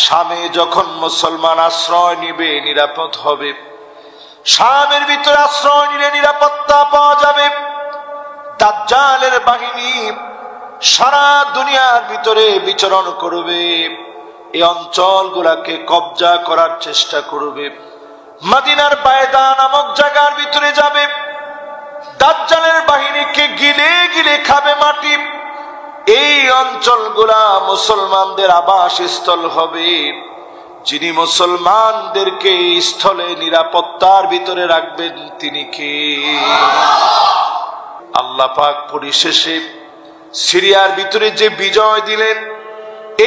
শামে যখন মুসলমান আশ্রয় নিবে নিরাপদ হবে, শামের ভিতরে আশ্রয় নিলে নিরাপত্তা পাওয়া যাবে। দাজ্জালের বাহিনী সারা দুনিয়ার ভিতরে বিচরণ করবে, এই অঞ্চলগুলাকে কবজা করার চেষ্টা করবে। মদিনার বায়দা নামক জায়গার ভিতরে যাবে, দাজ্জালের বাহিনীকে গিলে গিলে খাবে মাটি। এই অঞ্চলগুলা মুসলমানদের আবাসস্থল হবে। যিনি মুসলমানদেরকে স্থলে নিরাপত্তার ভিতরে রাখবেন তিনি কে? আল্লাহ পাক পরিশেষে সিরিয়ার ভিতরে যে বিজয় দিলেন,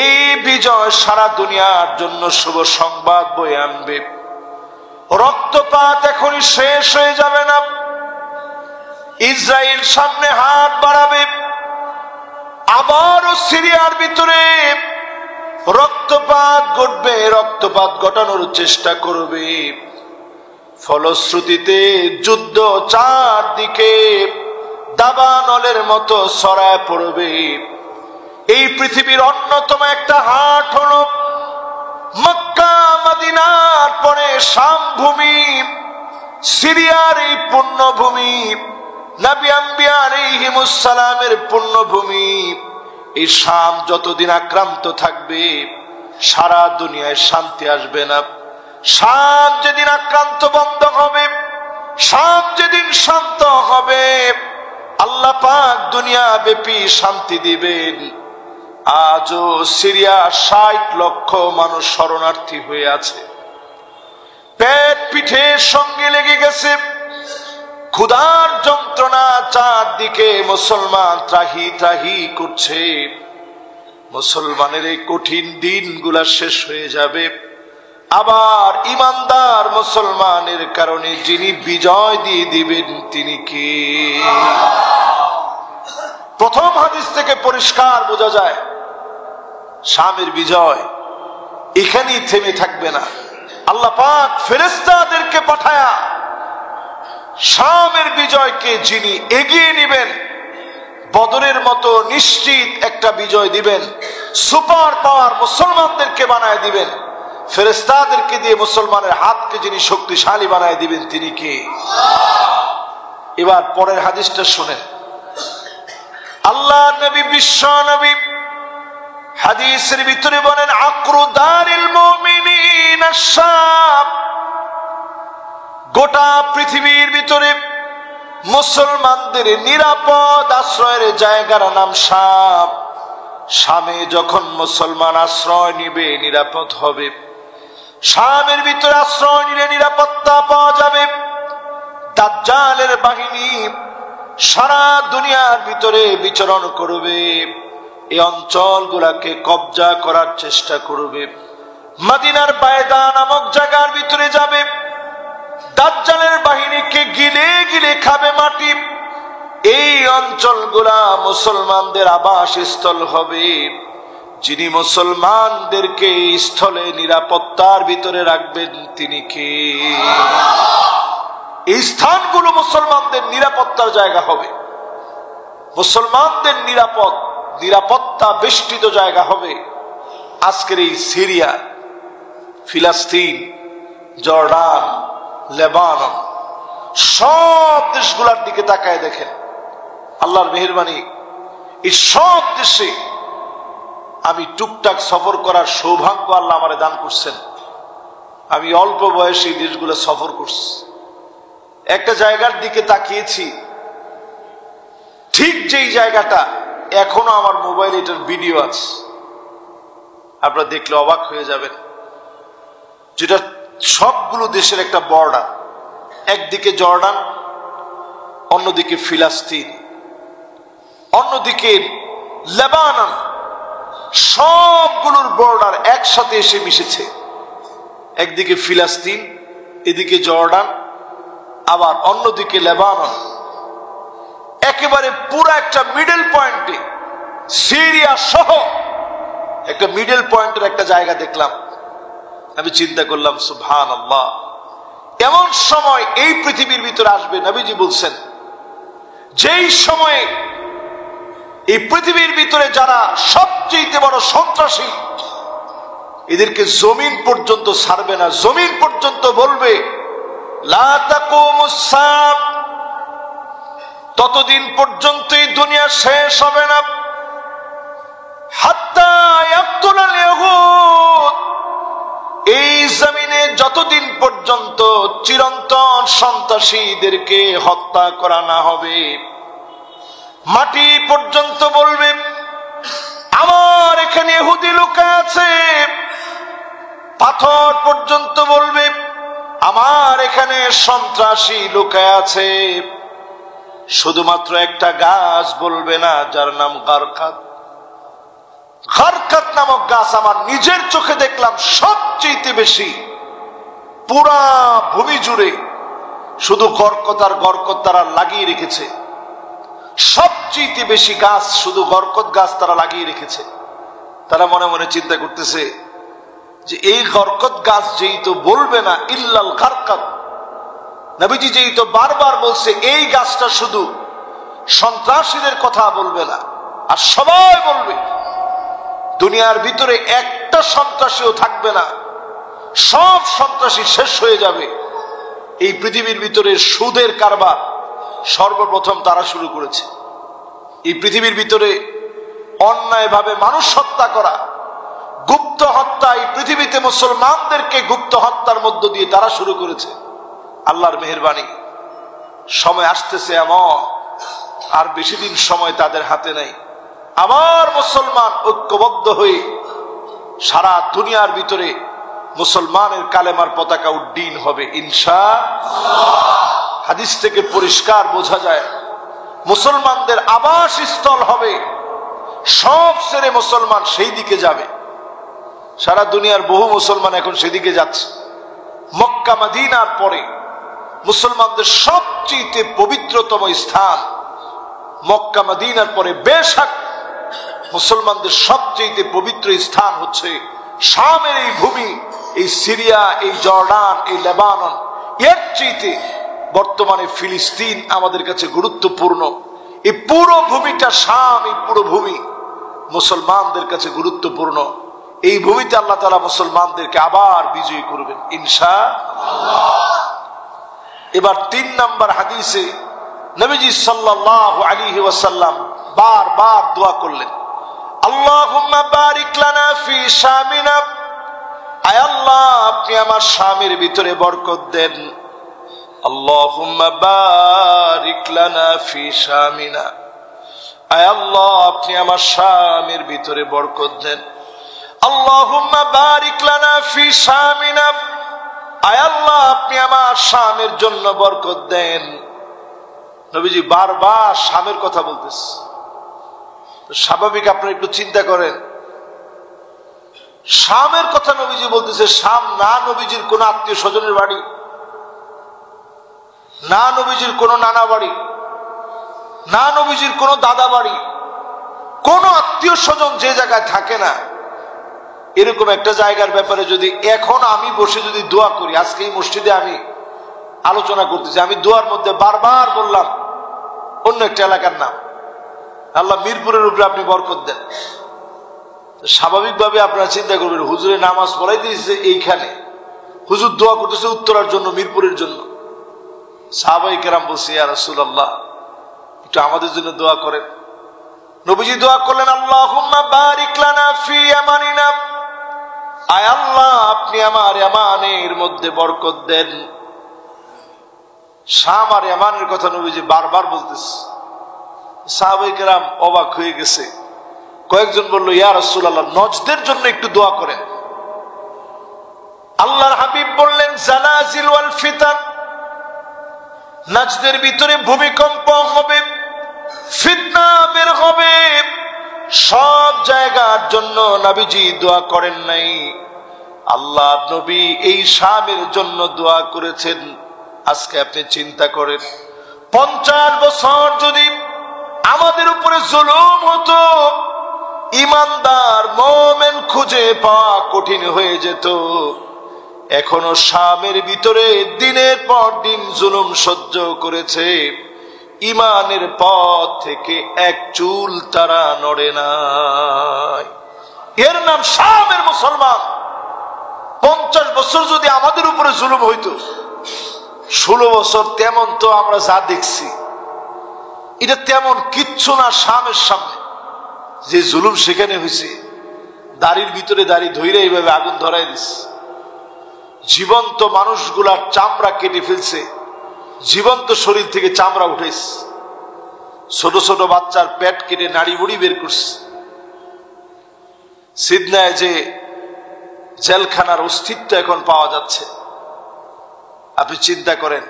এই বিজয় সারা দুনিয়ার জন্য শুভ সংবাদ বয়ে আনবে। রক্তপাত এখনই শেষ হয়ে যাবে না। ইসরায়েল সামনে হাত বাড়াবে, আবারও সিরিয়ার ভিতরে রক্তপাত ঘটবে, রক্তপাত ঘটানোর চেষ্টা করবে। ফলশ্রুতিতে যুদ্ধ চারদিকে দাবানলের মতো ছড়ায় পড়বে। এই পৃথিবীর অন্যতম একটা হাট হলো মক্কা মদিনার পরে শাম ভূমি, সিরিয়ার এই পুণ্যভূমি, নবী আম্বিয়া আলাইহিমুস সালামের পুণ্যভূমি। এই শাম যতদিন আক্রান্ত থাকবে সারা দুনিয়ায় শান্তি আসবে না। শাম যেদিন আক্রান্ত বন্ধ হবে, শাম যেদিন শান্ত হবে, আল্লাহ পাক দুনিয়া ব্যাপী শান্তি দিবেন। আজও সিরিয়া ৬০ লক্ষ মানুষ শরণার্থী হয়ে আছে, পেট পিঠের সঙ্গে লেগে গেছে, ক্ষুধার যন্ত্রণা চারদিকে, মুসলমান ত্রাহি ত্রাহি করছে। মুসলমানের এই কঠিন দিনগুলা শেষ হয়ে যাবে, আবার ইমানদার মুসলমানের কারণে যিনি বিজয় দিয়ে দিবেন তিনি কে? প্রথম হাদিস থেকে পরিষ্কার বোঝা যায় শামের বিজয় এখানেই থেমে থাকবে না। আল্লাহ পাক ফেরেশতাদেরকে পাঠায়া শামের বিজয়কে যিনি এগিয়ে নেবেন, বদরের মতো নিশ্চিত একটা বিজয় দিবেন, সুপার পাওয়ার মুসলমানদেরকে বানায় দিবেন, ফেরেশতাদেরকে দিয়ে মুসলমানের হাতকে যিনি শক্তিশালী বানায় দিবেন তিনি কে? এবার পরের হাদিসটা শুনেন। আল্লাহ নবী, বিশ্ব নবী হাদিসের ভিতরে বলেন, আকরু দারিল মুমিনিন আশ-শাম। গোটা পৃথিবীর ভিতরে মুসলমানদের নিরাপদ আশ্রয়ের জায়গার নাম শাম। শামে যখন মুসলমান আশ্রয় নিবে নিরাপদ হবে, শামের ভিতরে আশ্রয় নিলে নিরাপত্তা পাওয়া যাবে। দাজ্জালের বাহিনী সারা দুনিয়ার ভিতরে বিচরণ করবে, এই অঞ্চলগুলাকে কবজা করার চেষ্টা করবে। মদিনার বায়দা নামক জায়গার ভিতরে যাবে, দাজ্জালের বাহিনীকে গিলে গিলে খাবে মাটি। এই অঞ্চলগুলা মুসলমানদের আবাসস্থল হবে। যিনি মুসলমানদেরকে স্থলে নিরাপত্তার ভিতরে রাখবেন তিনি কে? এই স্থানগুলো মুসলমানদের নিরাপত্তার জায়গা হবে, মুসলমানদের নিরাপত্তা বেষ্টিত জায়গা হবে। আজকের এই সিরিয়া, ফিলিস্তিন, জর্ডান, লেবানন, সব দেশগুলোর দিকে তাকায় দেখেন, আল্লাহর মেহেরবানি এই সব দেশে আমি টুকটাক সফর করার সৌভাগ্য আল্লাহ আমারে দান করছেন। আমি অল্প বয়সে এই দেশগুলো সফর করছি। একটা জায়গার দিকে তাকিয়েছি, ঠিক যেই জায়গাটা এখনো আমার মোবাইলে এটার ভিডিও আছে, আপনারা দেখলে অবাক হয়ে যাবেন। যেটা সবগুলো দেশের একটা বর্ডার, একদিকে জর্ডান, অন্যদিকে ফিলিস্তিন, অন্যদিকে লেবানন, সবগুলোর বর্ডার একসাথে এসে মিশেছে। একদিকে ফিলিস্তিন, এদিকে জর্ডান, আবার অন্যদিকে লেবানন। একেবারে পুরো একটা মিডল পয়েন্টে সিরিয়া সহ একটা মিডল পয়েন্টের একটা জায়গা দেখলাম। আমি চিন্তা করলাম, সুবহানাল্লাহ, এমন সময় এই পৃথিবীর ভিতরে আসবে, নবীজি বলছেন, যেই সময়ে এই পৃথিবীর ভিতরে যারা সবচেয়ে বড় সন্ত্রাসী, এদেরকে জমিন পর্যন্ত ছাড়বে না, জমিন পর্যন্ত বলবে লা তাকুমুস সাআহ, ততদিন পর্যন্ত এই দুনিয়া শেষ হবে না, হাত্তা ইয়াকতুলাল ইয়াহুদ, এই জমিনে যতদিন পর্যন্ত চিরন্তন সন্ত্রাসীদেরকে হত্যা করা না হবে। মাটি পর্যন্ত বলবে আমার এখানে ইহুদি লুকায় আছে, পাথর পর্যন্ত বলবে আমার এখানে সন্ত্রাসী লুকায় আছে। শুধুমাত্র একটা গাছ বলবে না, যার নাম গারকাত। গারকাত নামক গাছ আমার নিজের চোখে দেখলাম সবচেয়ে বেশি পুরা ভূমি জুড়ে শুধু গরকত আর গরকত তারা লাগিয়ে রেখেছে। সবচেয়ে বেশি গাছ শুধু গরকত গাছ তারা লাগিয়ে রেখেছে। তারা মনে মনে চিন্তা করতেছে যে এই গরকত গাছ যেই তো বলবে না ইল্লাল গারকাত, নবীজি যেই তো বারবার বলছে এই গাছটা শুধু সন্ত্রাসীদের কথা বলবে না, আর সবাই বলবে। দুনিয়ার ভিতরে একটা সন্ত্রাসীও থাকবে না, সব সন্ত্রাসী শেষ হয়ে যাবে। এই পৃথিবীর ভিতরে সুদের কারবার সর্বপ্রথম তারা শুরু করেছে। এই পৃথিবীর ভিতরে অন্যায়ভাবে মানুষ হত্যা করা, গুপ্ত হত্যা, এই পৃথিবীতে মুসলমানদেরকে গুপ্ত হত্যার মধ্য দিয়ে তারা শুরু করেছে। আল্লাহর মেহেরবানি, সময় আসতেছে এমন, আর বেশি দিন সময় তাদের হাতে নেই। আবার মুসলমান ঐক্যবদ্ধ হয়ে সারা দুনিয়ার ভিতরে মুসলমানের কালেমার পতাকা উড্ডীন হবে ইনশাআল্লাহ। হাদিস থেকে পরিষ্কার বোঝা যায় মুসলমানদের আবাসস্থল হবে, সব ছেড়ে মুসলমান সেই দিকে যাবে। সারা দুনিয়ার বহু মুসলমান এখন সেদিকে যাচ্ছে। মক্কা মদিনার পরে মুসলমানদের সবচেয়ে পবিত্রতম স্থান মক্কা মদিনার পরে বেশক মুসলমানদের সবচেয়ে পবিত্র স্থান হচ্ছে শামের এই ভূমি, এই সিরিয়া, এই জর্ডান, এই লেবানন। এর চাইতে বর্তমানে ফিলিস্তিন আমাদের কাছে গুরুত্বপূর্ণ। এই পুরো ভূমিটা শাম, এই পুরো ভূমি মুসলমানদের কাছে গুরুত্বপূর্ণ। এই ভূমিতে আল্লাহ তাআলা মুসলমানদেরকে আবার বিজয়ী করবেন ইনশাআল্লাহ। এবার 3 নম্বর হাদিসে নবীজি সাল্লাল্লাহু আলাইহি ওয়াসাল্লাম বারবার দোয়া করলেন, আল্লাহুম্মা বারিক লানা ফি শামিনা, আয় আল্লাহ আপনি আমার শামের ভিতরে বরকত দেন। আল্লাহুম্মা বারিক লানা ফি শামিনা, আয় আল্লাহ আপনি আমার শামের ভিতরে বরকত দেন। আল্লাহুম্মা বারিক লানা ফি শামিনা, আয় আল্লাহ আপনি আমার শামের জন্য বরকত দেন। নবীজি বারবার শামের কথা বলতেছে। স্বাভাবিক আপনারা একটু চিন্তা করেন, শামের কথা নবীজি বলতেছে। শাম না নবীজির কোন আত্মীয় স্বজনের বাড়ি, না নবীজির কোন নানা বাড়ি, না নবীজির কোন দাদা বাড়ি, কোন আত্মীয় স্বজন যে জায়গায় থাকে না, এরকম একটা জায়গার ব্যাপারে যদি এখন আমি বসে যদি দোয়া করি, আজকে এই মসজিদে আমি আলোচনা করতেছি, আমি দোয়ার মধ্যে বারবার বললাম অন্য একটা এলাকার নাম, আল্লাহ মিরপুরের উপরে আপনি বরকত দেন, স্বাভাবিকভাবে আপনারা চিন্তা করবেন হুজুরে নামাজ পড়াই দিয়েছে এইখানে, হুজুর দোয়া করতেছে উত্তরার জন্য, মিরপুরের জন্য। সাহাবায়ে কেরাম বলছে, ইয়া রাসূলুল্লাহ একটু আমাদের জন্য দোয়া করেন। নবীজি দোয়া করলেন, আল্লাহুম্মা বারিক লানা ফি ইয়ামানিনা, আয় আল্লাহ আপনি আমার ইয়ামানের মধ্যে বরকত দেন। শাম আর ইয়ামানের কথা নবীজি বারবার বলতেছে। সাহাবায়ে কেরাম অবাক হয়ে গেছে। কয়েকজন বলল, ইয়া রাসূলুল্লাহ নজদের জন্য একটু দোয়া করেন। আল্লাহর হাবিব বললেন, জালাজিল ওয়াল ফিতান, নজদের ভিতরে ভূমিকম্প হবে, ফিতনা বের হবে। সব জায়গার জন্য নবীজি দোয়া করেন নাই, আল্লাহ নবী এই শামের জন্য দোয়া করেছেন। আজকে আপনি চিন্তা করেন 50 বছর যদি আমাদের উপরে জুলুম হতো, ইমানদার মুমিন খুঁজে পাওয়া কঠিন হয়ে যেত। এখনো শামের ভিতরে দিনের পর দিন জুলুম সহ্য করেছে, ইমানের পথ থেকে এক চুল তারা নড়ে নাই। এর নাম শামের মুসলমান। 50 বছর যদি আমাদের উপরে জুলুম হইতো, 16 বছর তেমন তো আমরা যা দেখছি এটা তেমন কিচ্ছু না শামের সামনে। যে জুলুম সেখানে হয়েছে, দাড়ির ভিতরে দাড়ি ধইরে এইভাবে আগুন ধরাই দিচ্ছে, জীবন্ত মানুষগুলার চামড়া কেটে ফেলছে, জীবন্ত শরীর থেকে চামড়া উঠেছে, ছোট ছোট বাচ্চার পেট কেটে নাড়ি বুড়ি বের করছে। সিদনায় যে জেলখানার অস্তিত্ব এখন পাওয়া যাচ্ছে, আপনি চিন্তা করেন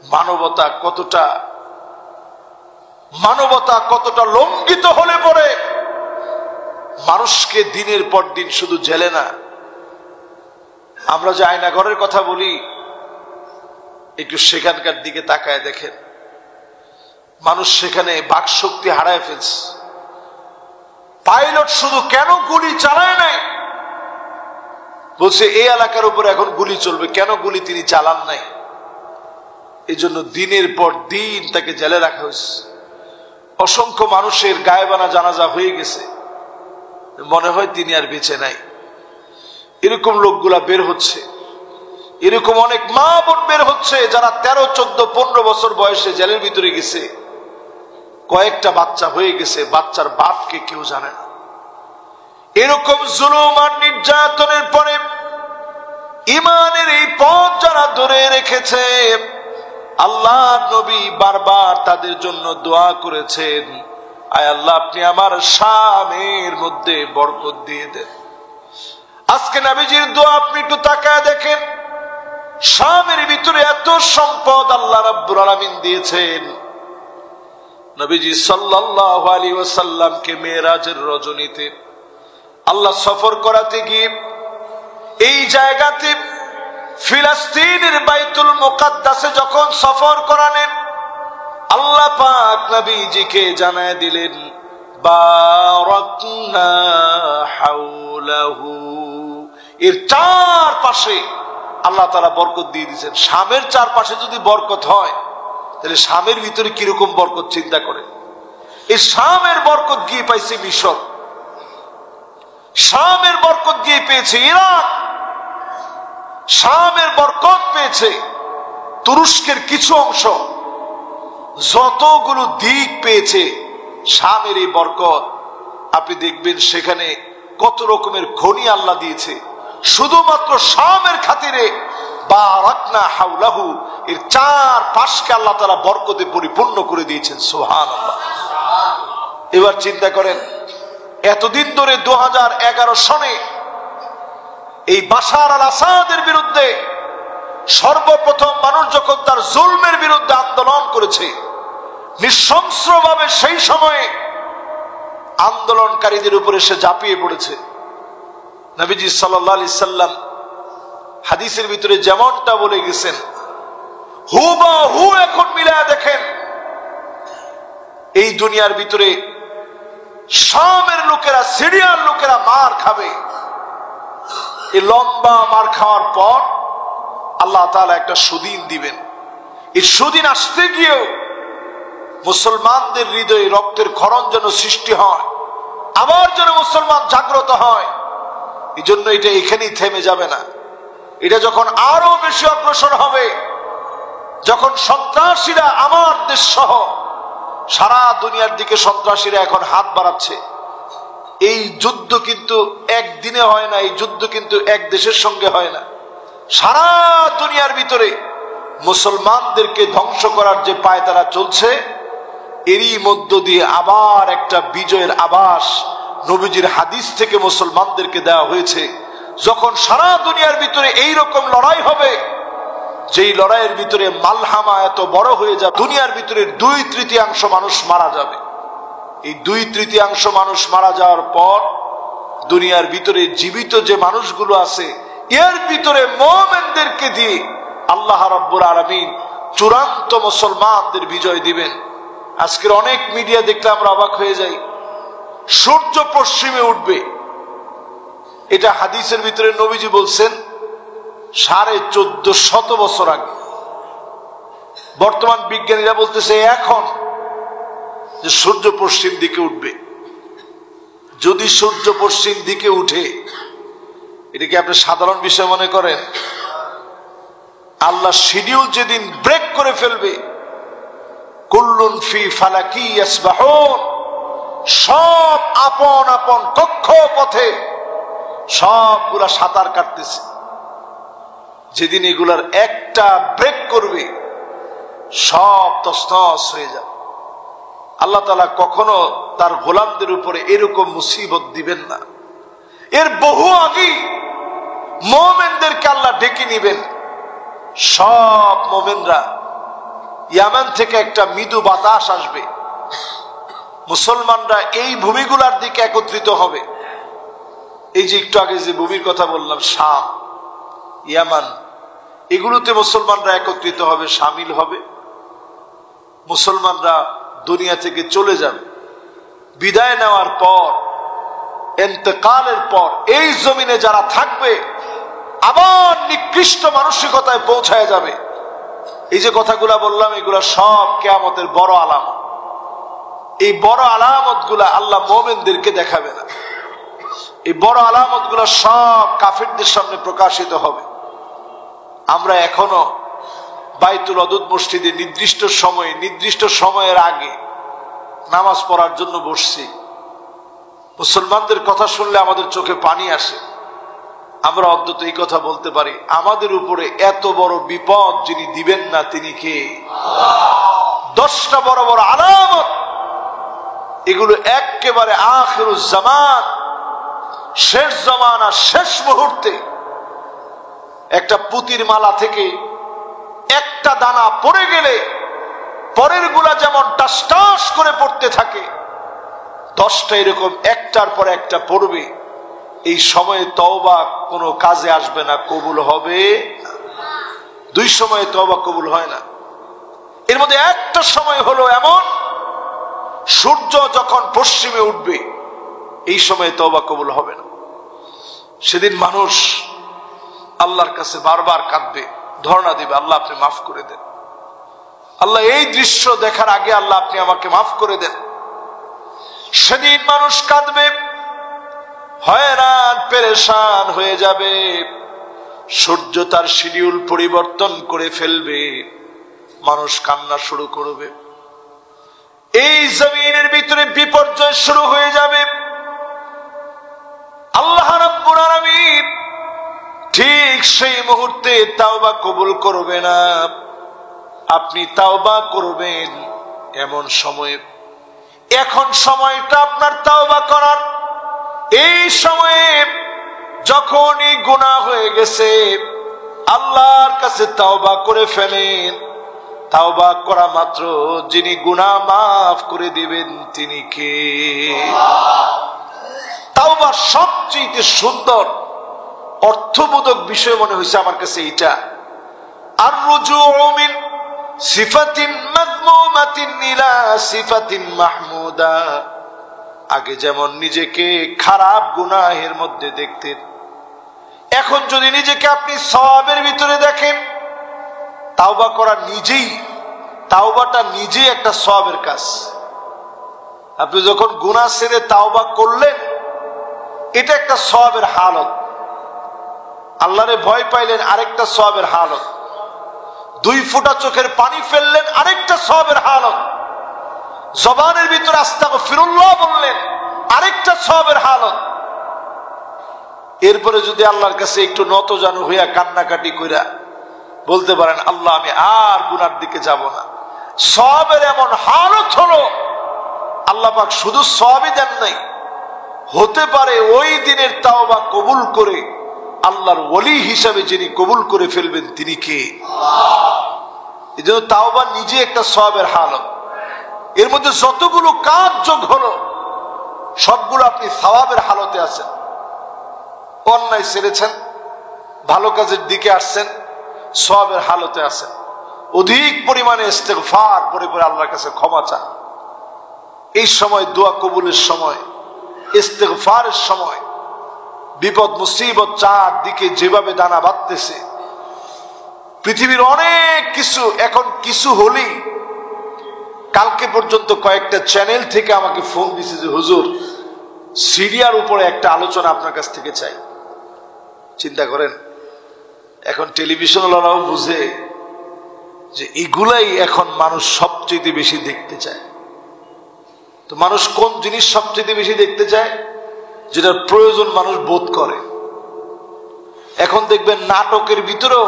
মানবতা কতটা লঙ্ঘিত হলে পরে মানুষকে দিনের পর দিন শুধু জেলে না। আমরা যে আয়নাঘরের কথা বলি, একটু সেখানকার দিকে তাকায় দেখেন, মানুষ সেখানে বাকশক্তি হারায় ফেলছে। পাইলট শুধু কেন গুলি চালায় নাই, বলছে এই এলাকার উপর এখন গুলি চলবে, কেন গুলি তিনি চালান নাই? এই জন্য দিনের পর দিন তাকে জেলে রাখা হয়েছে। অসংখ্য মানুষের গায়েবানা জানাজা হয়ে গেছে, মনে হয় তিনি আর বেঁচে নাই। এরকম লোকগুলা বের হচ্ছে, এরকম অনেক মা বোন বের হচ্ছে যারা 13, 14, 15 বছর বয়সে জেলের ভিতরে গেছে, কয়েকটা বাচ্চা হয়ে গেছে, বাচ্চার বাপকে কেউ জানে না। এরকম জুলুম আর নির্যাতনের পরে ইমানের এই পথ যারা ধরে রেখেছে, আল্লাহ নবী বারবার তাদের জন্য দোয়া করেছেন, আয় আল্লাহ আপনি আমার শামের মধ্যে বরকত দিয়ে দেন। আজকে নবীজির দোয়া আপনি একটু তাকায় দেখেন, শামের ভিতরে এত সম্পদ আল্লাহ রাব্বুল আলামিন দিয়েছেন। নবীজি সাল্লাল্লাহু আলাইহি ওয়াসাল্লামকে মেরাজের রজনীতে আল্লাহ সফর করাতে গিয়ে এই জায়গাতে ফিলিস্তিনের বাইতুল মুকাদ্দাসে যখন সফর করালেন, আল্লাহ পাক নবীজিকে জানায় দিলেন বারাকনা হাওলাহু, এর চারপাশে আল্লাহ তাআলা বরকত দিয়ে দিয়েছেন। শামের চারপাশে যদি বরকত হয়, তাহলে শামের ভিতরে কিরকম বরকত চিন্তা করেন। এই শামের বরকত গিয়ে পাইছে মিশর, শামের বরকত গিয়ে পেয়েছে ইরাক, শামের বরকত পেয়েছে তুরস্কের কিছু অংশ। যতগুলো দিক পেয়েছে শামের এই বরকত, আপনি দেখবেন সেখানে কত রকমের খনি আল্লাহ দিয়েছে শুধুমাত্র শামের খাতিরে। বারাকনা হাওলাহু, এর চারপাশকে আল্লাহ তাআলা বরকতে পরিপূর্ণ করে দিয়েছেন। সুবহানাল্লাহ। এবার চিন্তা করেন, এতদিন ধরে 2011 সনে এই বাশার আল আসাদের বিরুদ্ধে সর্বপ্রথম মানুষ যখন তার জুলমের বিরুদ্ধে আন্দোলন করেছে, নৃশংসভাবে সেই সময়ে আন্দোলনকারীদের উপরে সে ঝাঁপিয়ে পড়েছে। নবীজি সাল্লাল্লাহু আলাইহি সাল্লাম হাদিসের ভিতরে যেমনটা বলে গেছেন, হুবহু এখন মিলায়া দেখেন, এই দুনিয়ার ভিতরে শামের লোকেরা, সিরিয়ার লোকেরা মার খাবে। এই লম্বা মার খাওয়ার পর আল্লাহ তাআলা একটা সুদিন দিবেন। এই সুদিন আসতে গিয়েও মুসলমানদের হৃদয়ে রক্তের ক্ষরণ যেন সৃষ্টি হয়, আবার যেন মুসলমান জাগ্রত হয়। এই জন্য এটা এখানেই থেমে যাবে না, এটা যখন আরো বেশি অগ্রসর হবে, যখন সন্ত্রাসীরা আমার দেশ সহ সারা দুনিয়ার দিকে সন্ত্রাসীরা এখন হাত বাড়াচ্ছে। এই যুদ্ধ কিন্তু একদিনে হয় না, এই যুদ্ধ কিন্তু এক দেশের সঙ্গে হয় না। সারা দুনিয়ার ভিতরে মুসলমানদেরকে ধ্বংস করার যে পায়তারা চলছে, এরই মধ্য দিয়ে আবার একটা বিজয়ের আভাস নবীজির হাদিস থেকে মুসলমানদেরকে দেওয়া হয়েছে। যখন সারা দুনিয়ার ভিতরে এই রকম লড়াই হবে, যেই লড়াইয়ের ভিতরে মালহামা এত বড় হয়ে যাবে, দুনিয়ার ভিতরে 2/3 মানুষ মারা যাবে। এই 2/3 মানুষ মারা যাওয়ার পর দুনিয়ার ভিতরে জীবিত যে মানুষগুলো আছে, এর ভিতরে মুমিনদেরকে দিয়ে আল্লাহ রাব্বুল আলামিন চূড়ান্ত মুসলমানদের বিজয় দিবেন। আজকের অনেক মিডিয়া দেখলে আমরা অবাক হয়ে যাই, সূর্য পশ্চিমে উঠবে, এটা হাদিসের ভিতরে নবীজি বলছেন 1450 বছর আগে। বর্তমান বিজ্ঞানীরা বলতেছে এখন যে সূর্য পশ্চিম দিকে উঠবে। যদি সূর্য পশ্চিম দিকে উঠে, এটা কি আপনি সাধারণ বিষয় মনে করেন? আল্লাহ শিডিউল যেদিন ব্রেক করে ফেলবে, কুল্লুন ফি ফালাকি ইয়াসবাহুন, সব আপন আপন কক্ষপথে সবগুলা সাঁতার কাটতেছে। যেদিন এগুলার একটা ব্রেক করবে, সব তছনছ হয়ে যাবে। আল্লাহ তাআলা কখনো তার গোলামদের উপরে এরকম মুসিবত দিবেন না। এর বহু আগে মুমিনদেরকে আল্লাহ ডেকে নিবেন। সব মুমিনরা, ইয়ামান থেকে একটা মৃদু বাতাস আসবে, মুসলমানরা এই ভূমিগুলার দিকে একত্রিত হবে। এই যে একটু আগে যে ভূমির কথা বললাম, শাম, ইয়ামান, এগুলোতে মুসলমানরা একত্রিত হবে, শামিল হবে। মুসলমানরা দুনিয়া থেকে চলে যাবে। বিদায় নেওয়ার পর, ইন্তেকালের পর এই জমিনে যারা থাকবে আবার নিকৃষ্ট মানসিকতায় পৌঁছায় যাবে। এই যে কথাগুলা বললাম, এগুলা সব কিয়ামতের বড় আলামত। এই বড় আলামত গুলা আল্লাহ মুমিনদেরকে দেখাবে না। এই বড় আলামত গুলা সব কাফিরদের সামনে প্রকাশিত হবে। আমরা এখনো বাইতুল ওয়াদুদ মসজিদে নির্দিষ্ট সময়ের আগে নামাজ পড়ার জন্য বসছি। মুসলমানদের কথা শুনলে আমাদের চোখে পানি আসে। আমরা অন্তত এই কথা বলতে পারি, আমাদের উপরে এত বড় বিপদ যিনি দিবেন না তিনি কে? 10টা বড় বড় আলামত, এগুলো একেবারে আখিরুজ জামান, শেষ জামানা, শেষ মুহূর্তে একটা পুতির মালা থেকে একটা দানা পড়ে গেলে পরের গুলা যেমন টাস টাস করে পড়তে থাকে, 10টা এরকম একটার পর একটা পড়বে। এই সময়ে তওবা কোনো কাজে আসবে না, কবুল হবে না। 2 সময়ে তওবা কবুল হয় না। এর মধ্যে একটা সময় হলো এমন, সূর্য যখন পশ্চিমে উঠবে, এই সময়ে তওবা কবুল হবে না। সেদিন মানুষ আল্লাহর কাছে বারবার কাঁদবে, ধর্ণা দিবে, আল্লাহ আপনি মাফ করে দেন, আল্লাহ এই দৃশ্য দেখার আগে আল্লাহ আপনি আমাকে মাফ করে দেন। সেদিন মানুষ কাঁদবে, হয়রান পেরেশান হয়ে যাবে। সূর্য তার শিডিউল পরিবর্তন করে ফেলবে, মানুষ কান্না শুরু করবে। এই জমিনের ভিতরে বিপর্যয় শুরু হয়ে যাবে। আল্লাহ রাব্বুল আলামিন ঠিক সেই মুহূর্তে তাওবা কবুল করবে না। আপনি তাওবা করবেন এমন সময়ে, এখন সময়টা আপনার তাওবা করার। এই সময়ে যখনই গুনাহ হয়ে গেছে, আল্লাহর কাছে তাওবা করে ফেলেন। তাওবা করা মাত্র যিনি গুনাহ মাফ করে দিবেন তিনি কে? তাওবা সবচেয়ে সুন্দর অর্থবোধক বিষয় মনে হয়েছে আমার কাছে এইটা। আর রুজুউ মিন সিফাতিন মাযমুমাতিন ইলা সিফাতিন মাহমুদা। আগে যেমন নিজেকে খারাপ গুনাহের মধ্যে দেখতেন, এখন যদি নিজেকে আপনি সওয়াবের ভিতরে দেখেন, তাওবা করা নিজেই, তাওবাটা নিজেই একটা সওয়াবের কাজ। আপনি যখন গুনাহ ছেড়ে তাওবা করলেন, এটা একটা সওয়াবের হালত। আল্লাহরে ভয় পাইলেন, আরেকটা সওয়াবের হালত। 2 ফোঁটা চোখের পানি ফেললেন, আরেকটা সওয়াবের হালত। জবানের ভিতরে আস্তাগফিরুল্লাহ বললেন, আরেকটা সওয়াবের হালত। এরপরে যদি আল্লাহর কাছে একটু নতজানু হইয়া কান্নাকাটি কইরা বলতে পারেন, আল্লাহ আমি আর গুনার দিকে যাব না, সওয়াবের এমন হালত হলো আল্লাহ পাক শুধু সওয়াবই দেন নাই, হতে পারে ওই দিনের তাওবা কবুল করে আল্লাহর ওলি হিসাবে যিনি কবুল করে ফেলবেন তিনি কে? এই জন্য তাওবা নিজে একটা সওয়াবের হালত। এর মধ্যে যতগুলো কাজ যোগ হলো সবগুলো আপনি সওয়াবের হালতে আছেন। অন্যায় ছেড়েছেন, ভালো কাজের দিকে আসছেন, সওয়াবের হালতে আছেন। অধিক পরিমাণে ইস্তেগফার পরে পরে আল্লাহর কাছে ক্ষমা চান। এই সময় দোয়া কবুলের সময়, ইস্তেগফারের সময়। বিপদ মুসিবত চারদিকে যেভাবে দানা বাঁধতেছে, পৃথিবীর অনেক কিছু, এখন কিছু হলেই কালকে পর্যন্ত কয়েকটা চ্যানেল থেকে আমাকে ফোন দিছে যে হুজুর সিরিয়ার উপরে একটা আলোচনা আপনার কাছ থেকে চাই। চিন্তা করেন, এখন টেলিভিশনওয়ালারাও বুঝে যে এগুলাই এখন মানুষ সবচেয়ে বেশি দেখতে চায়। তো মানুষ কোন জিনিস সবচেয়ে বেশি দেখতে চায়? যেটার প্রয়োজন মানুষ বোধ করে। এখন দেখবেন নাটকের ভিতরেও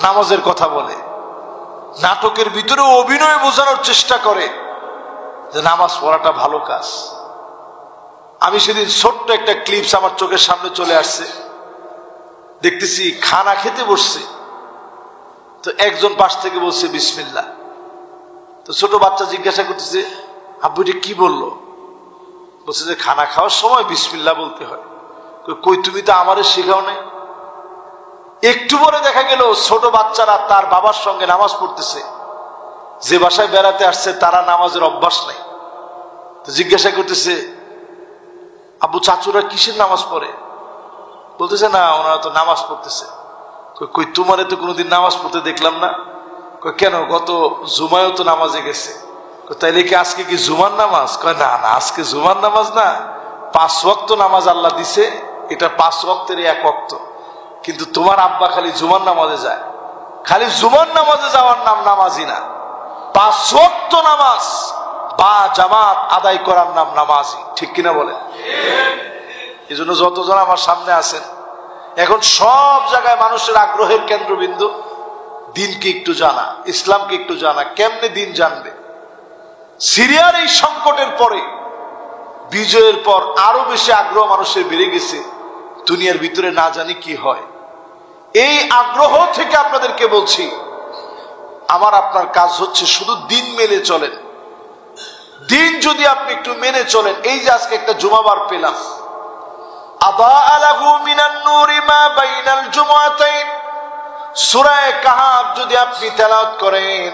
নামাজের কথা বলে, নাটকের ভিতরেও অভিনয় বোঝানোর চেষ্টা করে যে নামাজ পড়াটা ভালো কাজ। আমি সেদিন ছোট্ট একটা ক্লিপস আমার চোখের সামনে চলে আসছে, দেখতেছি খানা খেতে বসছে, তো একজন পাশ থেকে বলছে বিসমিল্লাহ। তো ছোট বাচ্চা জিজ্ঞাসা করতেছে, আব্বু এটা কি বললো? বলছে যে খানা খাওয়ার সময় বিসমিল্লাহ বলতে হয়। কই তুমি তো আমারে শেখাও নাই। একটু পরে দেখা গেল ছোট বাচ্চারা তার বাবার সঙ্গে নামাজ পড়তেছে, যে বাসায় বেড়াতে আসছে তারা নামাজের অভ্যাস নাই। তো জিজ্ঞাসা করতেছে, আব্বু চাচুরা কিসের নামাজ পড়ে? বলতেছে না, ওনারা তো নামাজ পড়তেছে। কই তোমারে তো কোনোদিন নামাজ পড়তে দেখলাম না। কেন, গত জুমায়ও তো নামাজে গেছে। তাইলে কি আজকে কি জুমার নামাজ? কয় না না, আজকে জুমার নামাজ না, 5 ওয়াক্ত নামাজ আল্লাহ দিছে, এটা 5 ওয়াক্তের 1 ওয়াক্ত। কিন্তু তোমার আব্বা খালি জুমার নামাজে যায়। খালি জুমার নামাজে যাওয়ার নাম নামাজি না, 5 ওয়াক্ত নামাজ বা জামাত আদায় করার নাম নামাজি। ঠিক কিনা বলে? এই জন্য যতজন আমার সামনে আছেন, এখন সব জায়গায় মানুষের আগ্রহের কেন্দ্রবিন্দু দিনকে একটু জানা, ইসলামকে একটু জানা। কেমনে দিন জানবে? সিরিয়ার এই সংকটের পরে, বিজয়ের পর আরো বেশি আগ্রহ মানুষের বেড়ে গেছে দুনিয়ার ভিতরে না জানি কি হয়। এই আগ্রহ থেকে আপনাদেরকে বলছি, আমার আপনার কাজ হচ্ছে শুধু দিন মেনে চলেন। দিন যদি আপনি একটু মেনে চলেন, এই যে আজকে একটা জুমাবার পেলাম, আদাআ লাহু মিনান নূরি মা বাইনাল জুমআতাইন, সূরা কাহাফ যদি আপনি তেলাওয়াত করেন,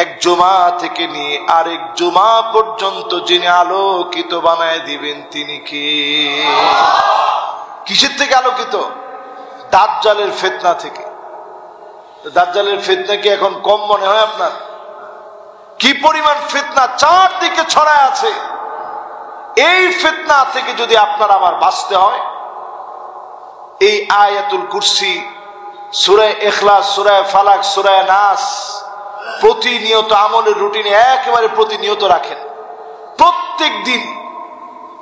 এক জুমা থেকে নিয়ে আরেক জুমা পর্যন্ত যিনি আলোকিত বানায় দিবেন তিনি কে? কিসের থেকে আলোকিত? দাজ্জালের ফিতনা থেকে। দাজ্জালের ফিতনা কি এখন কম মনে হয় আপনার? কি পরিমাণ ফিতনা চারদিকে ছড়ায় আছে। এই ফিতনা থেকে যদি আপনার আমার বাঁচতে হয়, এই আয়াতুল কুরসি, সূরা ইখলাস, সূরা ফালাক, সূরা নাস প্রতিনিয়ত আমলের রুটিনে একেবারে প্রতিনিয়ত রাখেন। প্রত্যেক দিন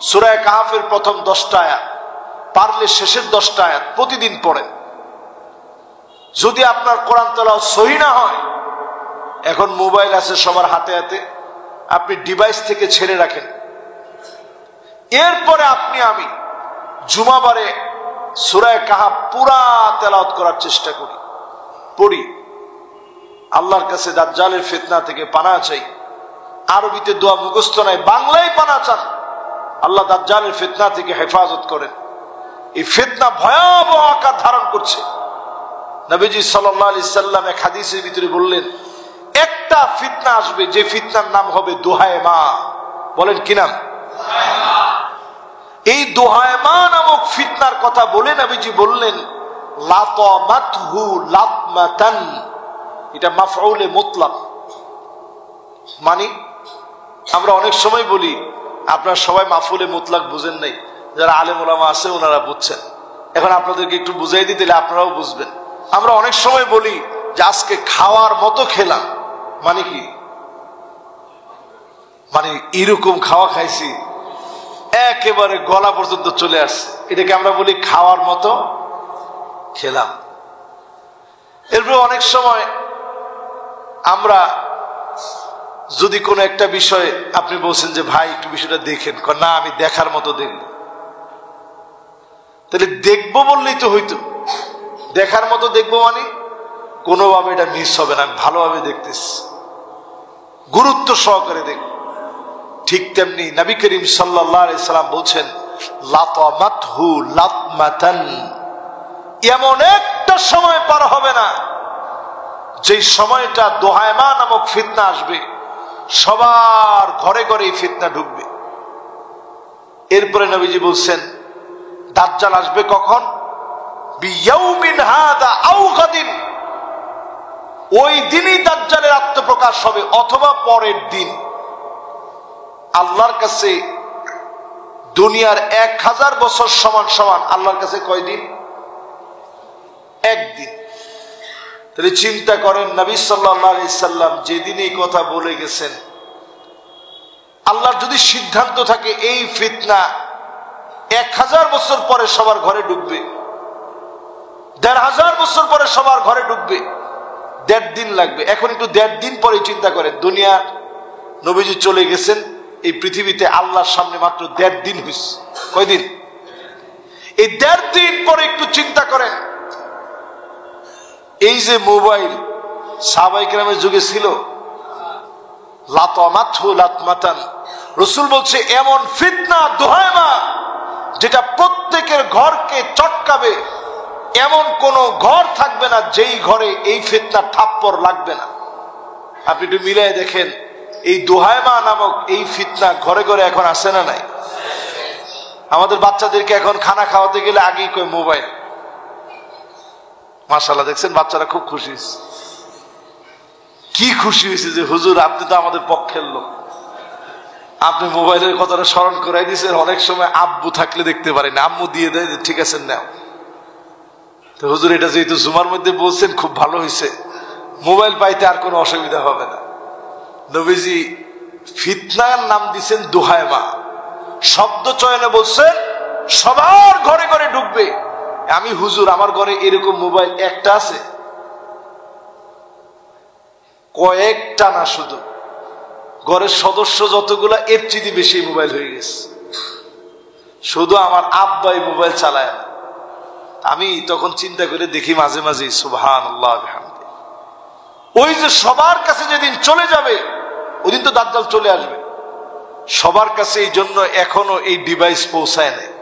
সূরা কাহাফের প্রথম 10টা আয়াত, পারলে শেষের 10টা আয়াত প্রতিদিন পড়েন। যদি আপনার কোরআন তেলাওয়াত সহি না হয়, এখন মোবাইল আছে সবার হাতে হাতে, আপনি ডিভাইস থেকে ছেড়ে রাখেন। এরপরে আপনি আমি জুমাবারে সূরা কাহাফ পুরা তেলাওয়াত করার চেষ্টা করি, পড়ি। আল্লাহর কাছে দাজ্জালের ফিতনা থেকে পানাহ চাই। আরবিতে দোয়া মুখস্থ নাই, বাংলায় পানাহ চান, আল্লাহ দাজ্জালের ফিতনা থেকে হেফাজত করেন। এই ফিতনা ভয়াবহ আকার ধারণ করছে। নবীজি সাল্লাল্লাহু আলাইহি সাল্লাম এক হাদিসের ভিতরে বললেন, একটা ফিতনা আসবে, যে ফিতনার নাম হবে দোহায় মা। বলেন কি নাম? এই দোহায় মা নামক ফিতনার কথা বলে নবীজি বললেন, লাতামাতহু লাতমাতান, এটা মাফউলে মুতলাক। মানে আমরা অনেক সময় বলি, আপনারা সবাই মাফউলে মুতলাক বুঝেন নাই, যারা আলেম ওলামা আছে ওনারা বুঝছেন। এখন আপনাদেরকে একটু বুঝাই দিতে আপনারাও বুঝবেন। আমরা অনেক সময় বলি যে আজকে খাওয়ার মতো খেলাম, মানে কি? মানে এরকম খাওয়া খাইছি একেবারে গলা পর্যন্ত চলে আসছে, এটাকে আমরা বলি খাওয়ার মতো খেলাম। এরপর অনেক সময় আমরা যদি কোনো একটা বিষয় আপনি বলছেন যে ভাই একটু বিষয়টা দেখেন, না আমি দেখার মতো দেখব, তাহলে দেখবো বললেই তো হইতো। দেখার মতো দেখবো মানে কোনোভাবে এটা মিস হবে না, আমি ভালোভাবে দেখতেছি, গুরুত্ব সহকারে দেখব। ঠিক তেমনি নবী করিম সাল্লাল্লাহু আলাইহি সাল্লাম বলছেন, লাতামাতহু লাতমাতান, এমন একটা সময় পার হবে না যে সময়টা দোহায় মা নামক ফিতনা আসবে, সবার ঘরে ঘরে এই ফিতনা ঢুকবে। এরপরে নবীজি বলছেন, দাজ্জাল আসবে কখন? বিয়াউমিন হাদা আও গাদিন, ওই দিনই দাজ্জালের আত্মপ্রকাশ হবে অথবা পরের দিন। আল্লাহর কাছে দুনিয়ার 1000 বছর সমান সমান। আল্লাহর কাছে কয় দিন? তাহলে চিন্তা করেন, নবী সাল্লাল্লাহু আলাইহি সাল্লাম যেদিন এই কথা বলে গেছেন, আল্লাহর যদি সিদ্ধান্ত থাকে এই ফিতনা 1000 বছর পরে সবার ঘরে ঢুকবে, 1500 বছর পরে সবার ঘরে ঢুকবে, 1.5 দিন লাগবে। এখন একটু 1.5 দিন পরে চিন্তা করেন, দুনিয়া নবীজি চলে গেছেন, এই পৃথিবীতে আল্লাহর সামনে মাত্র 1.5 দিন হয়েছে। কয়দিন? এই 1.5 দিন পরে একটু চিন্তা করেন, এই যে মোবাইল সাহাবায়ে কেরামের যুগে ছিল, লাতামাতহু লাতমাতান, রাসূল বলছে এমন ফিতনা দুহায়মা যেটা প্রত্যেকের ঘরকে চটকাবে, এমন কোন ঘর থাকবে না যেই ঘরে এই ফিতনা থাপ্পড় লাগবে না। আপনি একটু মিলাই দেখেন, এই দুহায়মা নামক এই ফিতনা ঘরে ঘরে এখন আসে না নাই? আমাদের বাচ্চাদেরকে এখন খানা খাওয়াতে গেলে আগেই কয় মোবাইল। মাশাআল্লাহ, দেখছেন বাচ্চারা খুব খুশি হয়েছে। কি খুশি হয়েছে যে হুজুর আপনি তো আমাদের পক্ষের লোক, আপনি মোবাইলের কথাটা স্মরণ করাই দিয়েছেন। অনেক সময় আব্বু থাকলে দেখতে পারেন, আম্মু দিয়ে দেয় যে ঠিক আছে নাও। তো হুজুর এটা যেহেতু জুমার মধ্যে বলছেন খুব ভালো হয়েছে, মোবাইল পাইতে আর কোনো অসুবিধা হবে না। নবীজি ফিতনার নাম দিচ্ছেন দুহায়মা, শব্দ চয়নে বলছেন সবার ঘরে ঘরে ঢুকবে। আমি হুজুর আমার ঘরে এরকম মোবাইল একটা আছে, কয়েকটা না, শুধু ঘরের সদস্য যতগুলা এর চেয়ে বেশি মোবাইল হয়ে গেছে। শুধু আমার আব্বাই মোবাইল চালায় না। আমি তখন চিন্তা করে দেখি মাঝে মাঝে, সুবহানাল্লাহ বিহামদি, ওই যে সবার কাছে যেদিন চলে যাবে ওদিন তো দাজ্জাল চলে আসবে সবার কাছে। এই জন্য এখনো এই ডিভাইস পৌঁছায় নেয়।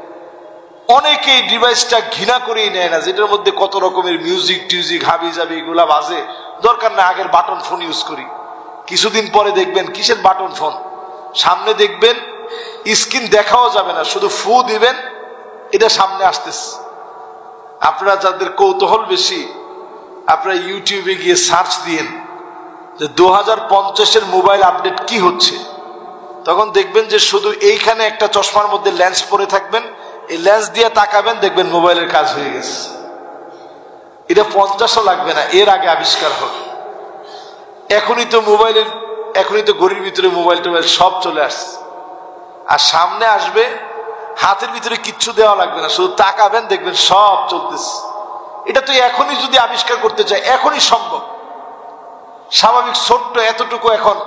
অনেকে এই ডিভাইসটা ঘৃণা করেই নেয় না, যেটার মধ্যে কত রকমের মিউজিক টিউজিক হাবি জাবি এগুলা বাজে, দরকার না, আগের বাটন ফোন ইউজ করি। কিছুদিন পরে দেখবেন কিসের বাটন ফোন, সামনে দেখবেন স্ক্রিন দেখাও যাবে না, শুধু ফু দিবেন, এটা সামনে আসতেছে। আপনারা যাদের কৌতূহল বেশি, আপনারা ইউটিউবে গিয়ে সার্চ দিয়েন যে 2050-এর মোবাইল আপডেট কি হচ্ছে, তখন দেখবেন যে শুধু এইখানে একটা চশমার মধ্যে লেন্স পরে থাকবেন, এই লেন্স দিয়ে তাকাবেন, দেখবেন মোবাইলের কাজ হয়ে গেছে। এটা 50ও লাগবে না, এর আগে আবিষ্কার হবে। এখনই তো ঘড়ির ভিতরে মোবাইল টোবাইল সব চলে আসছে, আর সামনে আসবে, হাতের ভিতরে কিচ্ছু দেওয়া লাগবে না, শুধু তাকাবেন, দেখবেন সব চলতেছে। এটা তো এখনই যদি আবিষ্কার করতে চাই এখনই সম্ভব। স্বাভাবিক ছোট্ট এতটুকু, এখন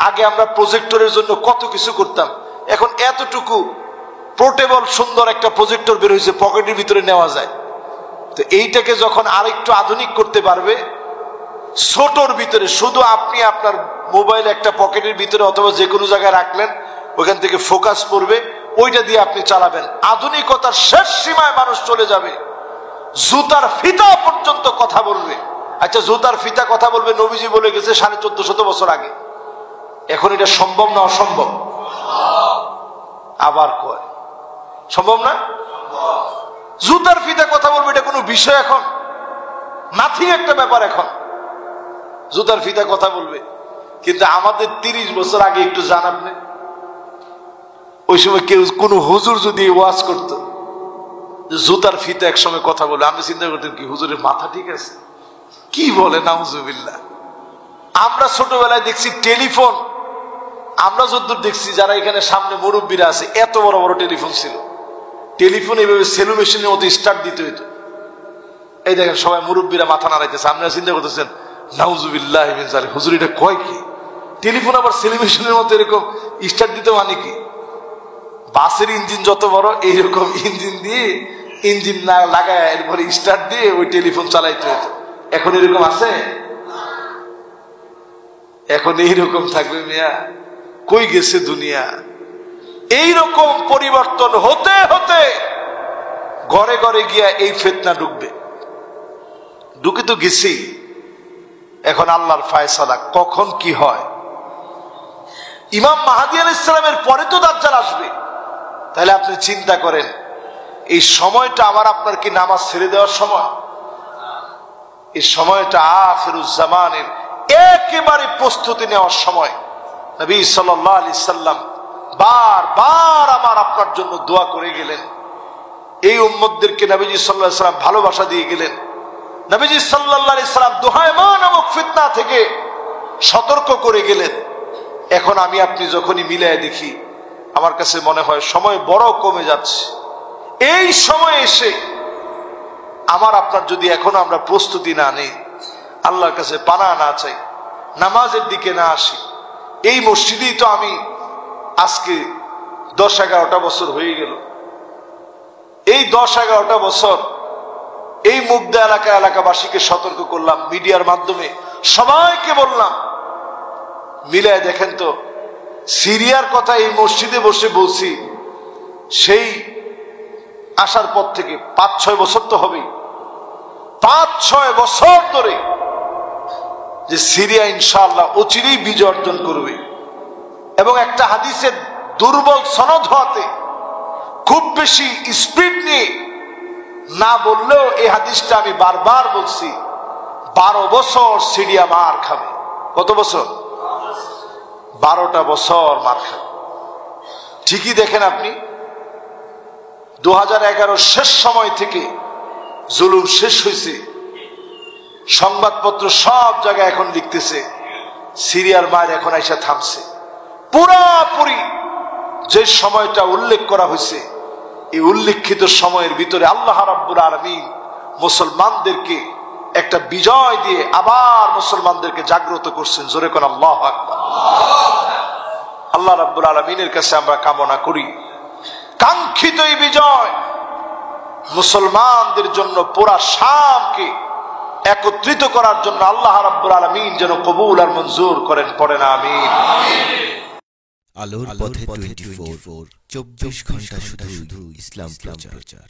আগে আমরা প্রজেক্টরের জন্য কত কিছু করতাম, এখন এতটুকু পোর্টেবল সুন্দর একটা প্রজেক্টর বের হয়েছে, পকেটের ভিতরে নেওয়া যায়। তো এইটাকে যখন আরেকটু আধুনিক করতে পারবে, ছোটর ভিতরে শুধু আপনি আপনার মোবাইল একটা পকেটের ভিতরে অথবা যে কোনো জায়গায় রাখলেন, ওখান থেকে ফোকাস পড়বে, ওইটা দিয়ে আপনি চালাবেন। আধুনিকতার শেষ সীমায় মানুষ চলে যাবে, জুতার ফিতা পর্যন্ত কথা বলবে। আচ্ছা, জুতার ফিতা কথা বলবে, নবীজি বলে গেছে 1450 বছর আগে। এখন এটা সম্ভব না অসম্ভব? আবার কয় সম্ভব না? জুতার ফিতা কথা বলবে, এটা কোনো বিষয় এখন? নাথিং একটা ব্যাপার এখন জুতার ফিতা কথা বলবে। কিন্তু আমাদের 30 বছর আগে একটু জান আপনি, ওই সময় কেউ কোনো হুজুর যদি ওয়াজ করতো জুতার ফিতা এক সময় কথা বলে, আমি চিন্তা করতাম কি হুজুরের মাথা ঠিক আছে, কি বলে নাউজুবিল্লাহ। আমরা ছোটবেলায় দেখছি টেলিফোন, আমরা যদ্দূর দেখছি, যারা এখানে সামনে মুরব্বীরা আছে, এত বড় বড় টেলিফোন ছিল। টেলিফোন এইভাবে সেলু মেশিনের মতো স্টার্ট দিতে হইতো। এই দেখেন সবাই মুরব্বীরা মাথা নাড়াইতেছে, আপনারা চিন্তা করতেছেন নাউজুবিল্লাহ মিন যালিক, হুজুর এটা কয় কি? টেলিফোন আবার সেলু মেশিনের মতো এরকম স্টার্ট দিতে মানে কি? বাসের ইঞ্জিন যত বড়, এইরকম ইঞ্জিন দিয়ে, ইঞ্জিন না লাগায় এরপরে স্টার্ট দিয়ে ওই টেলিফোন চালাইতে হতো। এখন এরকম আছে? এখন এইরকম থাকবে মিয়া? কই গেছে দুনিয়া? এইরকম পরিবর্তন হতে হতে ঘরে ঘরে গিয়া এই ফিতনা ঢুকবে। ঢুকে তো গেছি, এখন আল্লাহর ফায়সালা কখন কি হয়। ইমাম মাহদী আলাইহিস সালামের পরে তো দাজ্জাল আসবে। তাহলে আপনি চিন্তা করেন, এই সময়টা আমার আপনার কি নামাজ ছেড়ে দেওয়ার সময়? এই সময়টা আখিরুজ জামানের একেবারে প্রস্তুতি নেওয়ার সময়। নবী সাল্লাল্লাহু আলাইহি সাল্লাম বারবার আমার আপনার জন্য দোয়া করে গেলেন। এই উম্মতদেরকে নবীজি সাল্লাল্লাহু আলাইহি সাল্লাম ভালোবাসা দিয়ে গেলেন। নবীজি সাল্লাল্লাহু আলাইহি সাল্লাম দুহায়মা নামক ফিতনা থেকে সতর্ক করে গেলেন। এখন আমি আপনি যখনই মিলায় দেখি, আমার কাছে মনে হয় সময় বড় কমে যাচ্ছে। এই সময় এসে আমার আপনার যদি এখনো আমরা প্রস্তুতি না নেই, আল্লাহর কাছে পানা না চাই, নামাজের দিকে না আসি, এই মসজিদেই তো আমি আজকে 10-11টা বছর হয়ে গেল। এই 10-11টা বছর এই মুগ্ধা এলাকাবাসীকে সতর্ক করলাম, মিডিয়ার মাধ্যমে সবাইকে বললাম, মিলায় দেখেন তো সিরিয়ার কথা এই মসজিদে বসে বলছি, সেই আসার পর থেকে 5-6 বছর তো হবেই, 5-6 বছর ধরে যে সিরিয়া ইনশাআল্লাহ অচিরেই বিজয় অর্জন করবে। এবং একটা হাদিসের দুর্বল সনদ হওয়াতে খুব বেশি স্পিড নিয়ে না বললেও এই হাদিসটা আমি বারবার বলছি, 12 বছর সিরিয়া মার খাবে। কত বছর? 12টা বছর মার খাবে। ঠিকই দেখেন আপনি 2011 শেষ সময় থেকে জুলুম শেষ হয়েছে। সংবাদপত্র সব জায়গায় এখন লিখতেছে সিরিয়ার মায়ের এখন আইসা থামছে। পুরাপুরি যে সময়টা উল্লেখ করা হয়েছে, এই উল্লেখিত সময়ের ভিতরে আল্লাহ রাব্বুল আলামিন মুসলমানদেরকে একটা বিজয় দিয়ে আবার মুসলমানদেরকে জাগ্রত করছেন। জোরে কোন আল্লাহু আকবার। আল্লাহ রাব্বুল আলামিনের কাছে আমরা কামনা করি কাঙ্ক্ষিত এই বিজয় মুসলমানদের জন্য পুরা শামকে একত্রিত করার জন্য আল্লাহ রাব্বুল আলামিন যেন কবুল আর মঞ্জুর করেন। পড়েন আমিন। আলোর পথে 24 24 ঘন্টা শুধু ইসলাম প্রচার।